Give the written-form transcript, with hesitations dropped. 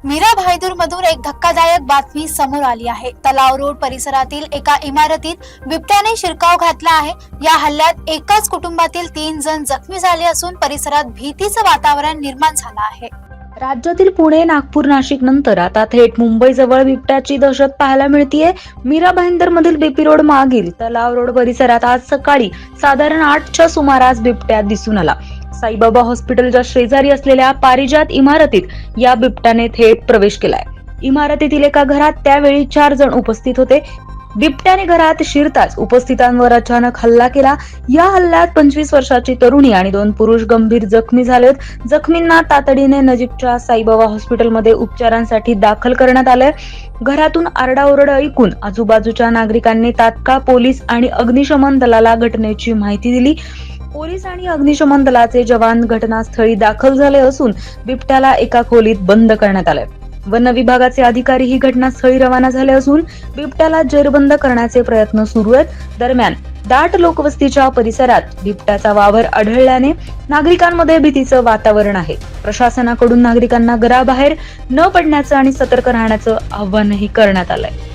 मीरा भाईंदर मधून एक धक्कादायक बातमी समोर आली आहे। तलाव रोड परिसरातील एका इमारतीत बिबट्याने शिरकाव घातला आहे। या हल्ल्यात एकाच कुटुंबातील 3 जण जखमी झाले असून परिसरात भीतीचं वातावरण निर्माण झालं आहे। राज्यातील पुणे, नागपूर, नाशिक नंतर आता थेट मुंबईजवळ बिबट्याची दहशत पाहायला मिळतीये। मीरा भाईंदर मधील बीपी रोड मागील तलाव रोड परिसरात आज सकाळी साधारण 8च्या सुमारास बिबट्या दिसून आला। साईबाबा हॉस्पिटलच्या शेजारी असलेल्या पारिजात इमारतीत या बिबट्याने थेट प्रवेश केलाय। इमारतीतील एका घरात त्यावेळी 4 जण उपस्थित होते। बिबट्याने घरात शिरताच उपस्थितांवर अचानक हल्ला केला। या हल्ल्यात 25 वर्षाची तरुणी आणि 2 पुरुष गंभीर जखमी झालेत। जखमींना तातडीने नजीकच्या साईबाबा हॉस्पिटलमध्ये उपचारांसाठी दाखल करण्यात आले। घरातून आरडाओरड ऐकून आजूबाजूच्या नागरिकांनी तात्काळ पोलीस आणि अग्निशमन दलाला घटनेची माहिती दिली। पोलीस आणि अग्निशमन दलाचे जवान घटनास्थळी दाखल झाले असून बिबट्याला एका खोलीत बंद करण्यात आले। वन विभागाचे अधिकारीही घटनास्थळी रवाना झाले असून बिबट्याला जेरबंद करण्याचे प्रयत्न सुरू आहेत। दरम्यान दाट लोकवस्तीच्या परिसरात बिबट्याचा वावर आढळल्याने नागरिकांमध्ये भीतीचं वातावरण आहे। प्रशासनाकडून नागरिकांना घराबाहेर न पडण्याचं आणि सतर्क राहण्याचं आवाहनही करण्यात आलंय।